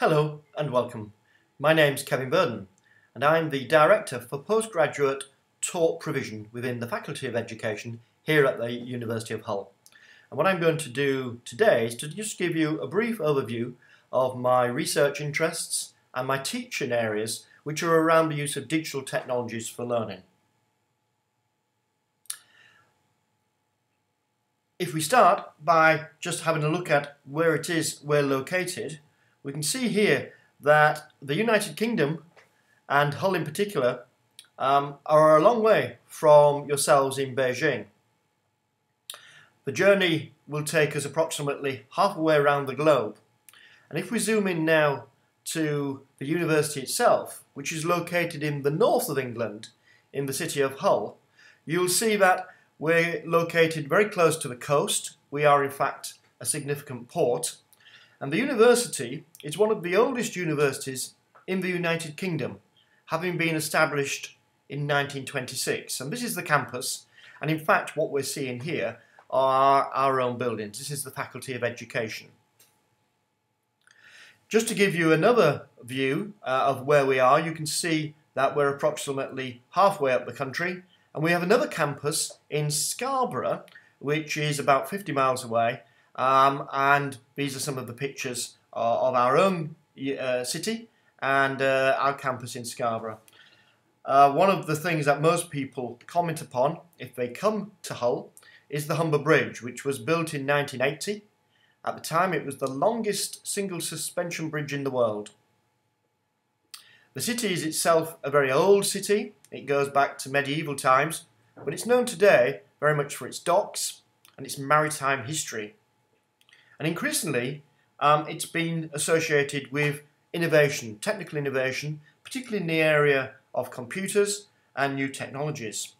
Hello and welcome. My name's Kevin Burden and I'm the Director for Postgraduate Taught Provision within the Faculty of Education here at the University of Hull. And what I'm going to do today is to just give you a brief overview of my research interests and my teaching areas which are around the use of digital technologies for learning. If we start by just having a look at where it is we're located, we can see here that the United Kingdom and Hull in particular are a long way from yourselves in Beijing. The journey will take us approximately halfway around the globe. And if we zoom in now to the university itself, which is located in the north of England, in the city of Hull, you'll see that we're located very close to the coast. We are in fact a significant port. And the university is one of the oldest universities in the United Kingdom, having been established in 1926. And this is the campus, and in fact what we're seeing here are our own buildings. This is the Faculty of Education. Just to give you another view of where we are, you can see that we're approximately halfway up the country, and we have another campus in Scarborough, which is about 50 miles away. And these are some of the pictures of our own city and our campus in Scarborough. One of the things that most people comment upon if they come to Hull is the Humber Bridge, which was built in 1980. At the time it was the longest single suspension bridge in the world. The city is itself a very old city. It goes back to medieval times, but it's known today very much for its docks and its maritime history. And increasingly, it's been associated with innovation, technical innovation, particularly in the area of computers and new technologies.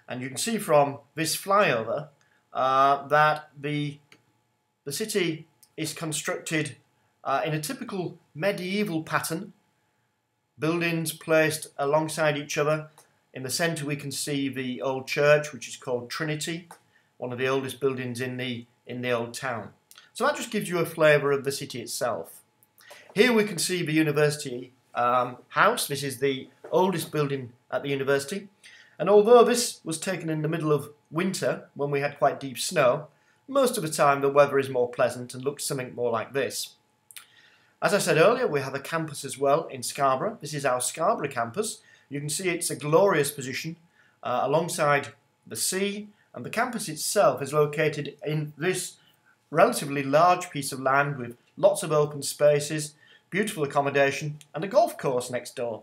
And you can see from this flyover that the city is constructed in a typical medieval pattern, buildings placed alongside each other. In the centre we can see the old church, which is called Trinity, one of the oldest buildings in the old town. So that just gives you a flavour of the city itself. Here we can see the university house. This is the oldest building at the university. And although this was taken in the middle of winter, when we had quite deep snow, most of the time the weather is more pleasant and looks something more like this. As I said earlier, we have a campus as well in Scarborough. This is our Scarborough campus. You can see it's a glorious position alongside the sea, and the campus itself is located in this relatively large piece of land with lots of open spaces, beautiful accommodation and a golf course next door.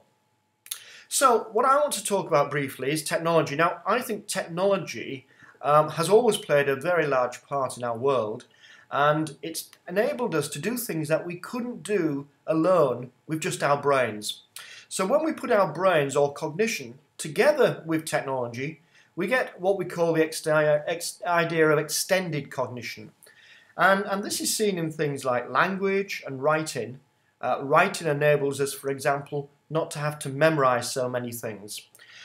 So what I want to talk about briefly is technology. Now I think technology has always played a very large part in our world, and it's enabled us to do things that we couldn't do alone with just our brains. So when we put our brains or cognition together with technology, we get what we call the idea of extended cognition. And this is seen in things like language and writing. Writing enables us, for example, not to have to memorize so many things.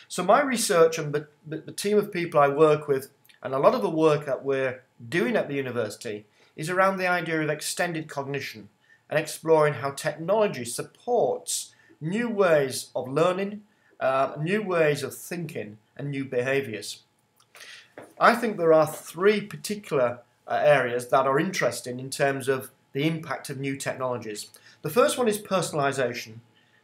So my research and the team of people I work with, and a lot of the work that we're doing at the university, is around the idea of extended cognition and exploring how technology supports new ways of learning, new ways of thinking and new behaviours. I think there are three particular areas that are interesting in terms of the impact of new technologies. The first one is personalisation,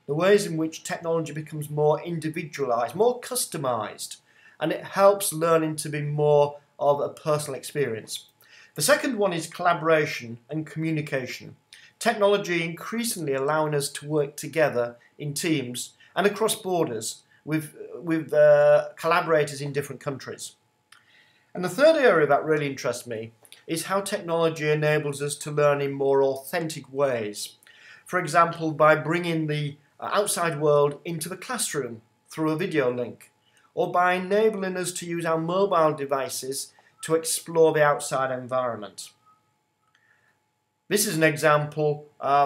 the ways in which technology becomes more individualised, more customised, and it helps learning to be more of a personal experience. The second one is collaboration and communication. Technology increasingly allowing us to work together in teams and across borders with collaborators in different countries. And the third area that really interests me is how technology enables us to learn in more authentic ways. For example, by bringing the outside world into the classroom through a video link, or by enabling us to use our mobile devices to explore the outside environment. This is an example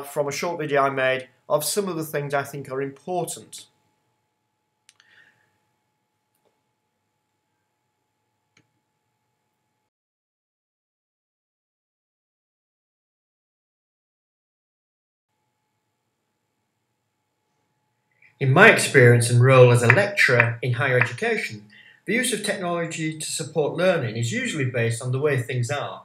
from a short video I made of some of the things I think are important. In my experience and role as a lecturer in higher education, the use of technology to support learning is usually based on the way things are.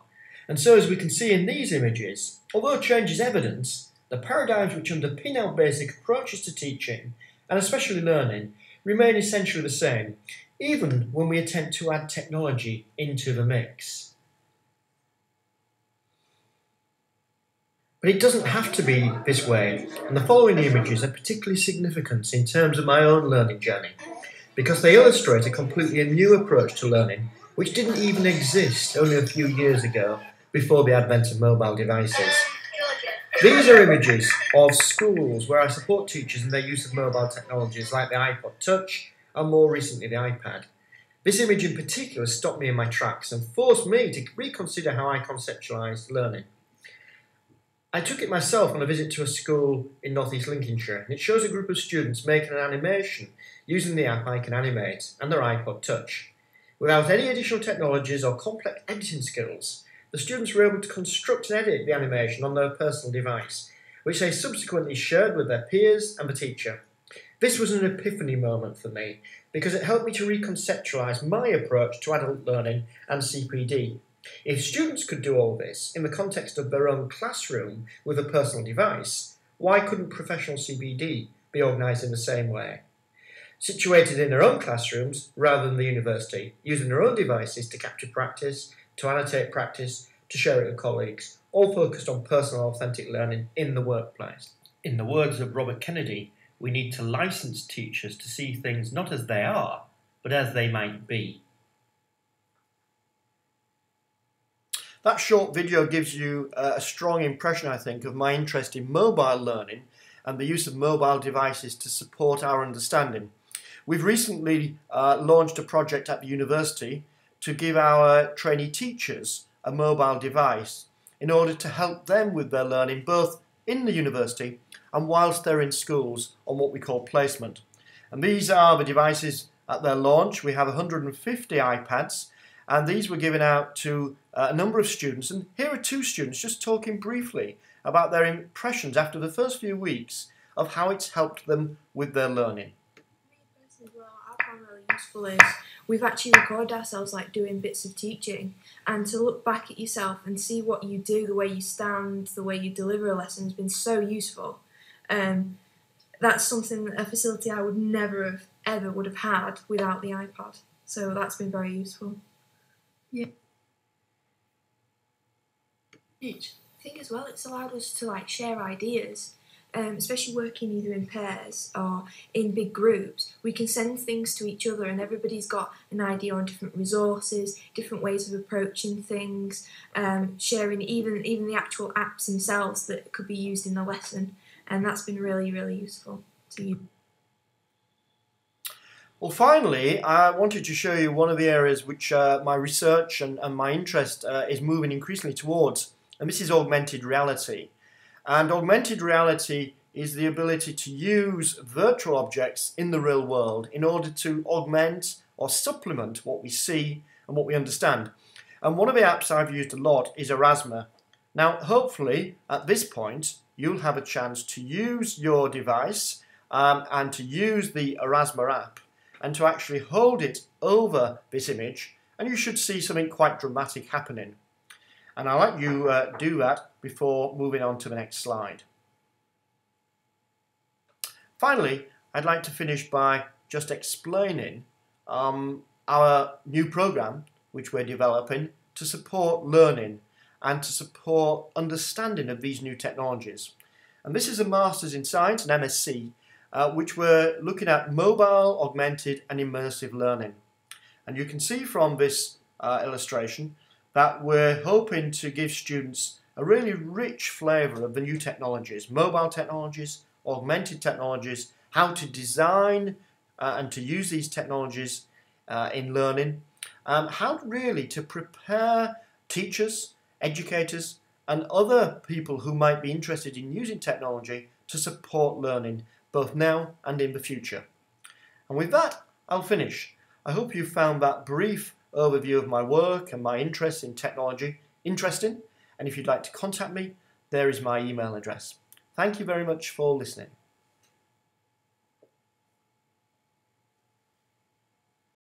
And so, as we can see in these images, although change is evident, the paradigms which underpin our basic approaches to teaching, and especially learning, remain essentially the same, even when we attempt to add technology into the mix. But it doesn't have to be this way, and the following images are particularly significant in terms of my own learning journey, because they illustrate a completely new approach to learning, which didn't even exist only a few years ago, before the advent of mobile devices. These are images of schools where I support teachers in their use of mobile technologies like the iPod Touch and more recently the iPad. This image in particular stopped me in my tracks and forced me to reconsider how I conceptualised learning. I took it myself on a visit to a school in North East Lincolnshire, and it shows a group of students making an animation using the app I Can Animate and their iPod Touch. Without any additional technologies or complex editing skills, the students were able to construct and edit the animation on their personal device, which they subsequently shared with their peers and the teacher. This was an epiphany moment for me, because it helped me to reconceptualise my approach to adult learning and CPD. If students could do all this in the context of their own classroom with a personal device, why couldn't professional CPD be organised in the same way? Situated in their own classrooms rather than the university, using their own devices to capture practice, to annotate practice, to share it with colleagues, all focused on personal authentic learning in the workplace. In the words of Robert Kennedy, we need to license teachers to see things not as they are, but as they might be. That short video gives you a strong impression, I think, of my interest in mobile learning and the use of mobile devices to support our understanding. We've recently launched a project at the university to give our trainee teachers a mobile device in order to help them with their learning both in the university and whilst they're in schools on what we call placement. And these are the devices at their launch. We have 150 iPads, and these were given out to a number of students. And here are two students just talking briefly about their impressions after the first few weeks of how it's helped them with their learning. Me personally, well, I found really useful is we've actually recorded ourselves like doing bits of teaching, and to look back at yourself and see what you do, the way you stand, the way you deliver a lesson has been so useful. That's something, a facility I would never have ever would have had without the iPod. So that's been very useful. Yeah. I think as well it's allowed us to like share ideas, especially working either in pairs or in big groups. We can send things to each other and everybody's got an idea on different resources, different ways of approaching things, sharing even the actual apps themselves that could be used in the lesson, and that's been really, really useful to you. Well, finally, I wanted to show you one of the areas which my research and my interest is moving increasingly towards, and this is augmented reality. And augmented reality is the ability to use virtual objects in the real world in order to augment or supplement what we see and what we understand. And one of the apps I've used a lot is Erasmus. Now, hopefully, at this point, you'll have a chance to use your device and to use the Erasmus app and to actually hold it over this image, and you should see something quite dramatic happening. And I'll let you do that before moving on to the next slide. Finally, I'd like to finish by just explaining our new program which we're developing to support learning and to support understanding of these new technologies. And this is a Masters in Science, an MSc, which we're looking at mobile, augmented and immersive learning. And you can see from this illustration that we're hoping to give students a really rich flavour of the new technologies, mobile technologies, augmented technologies, how to design and to use these technologies in learning, how really to prepare teachers, educators and other people who might be interested in using technology to support learning both now and in the future. And with that, I'll finish. I hope you found that brief overview of my work and my interest in technology interesting, and if you'd like to contact me, there is my email address. Thank you very much for listening.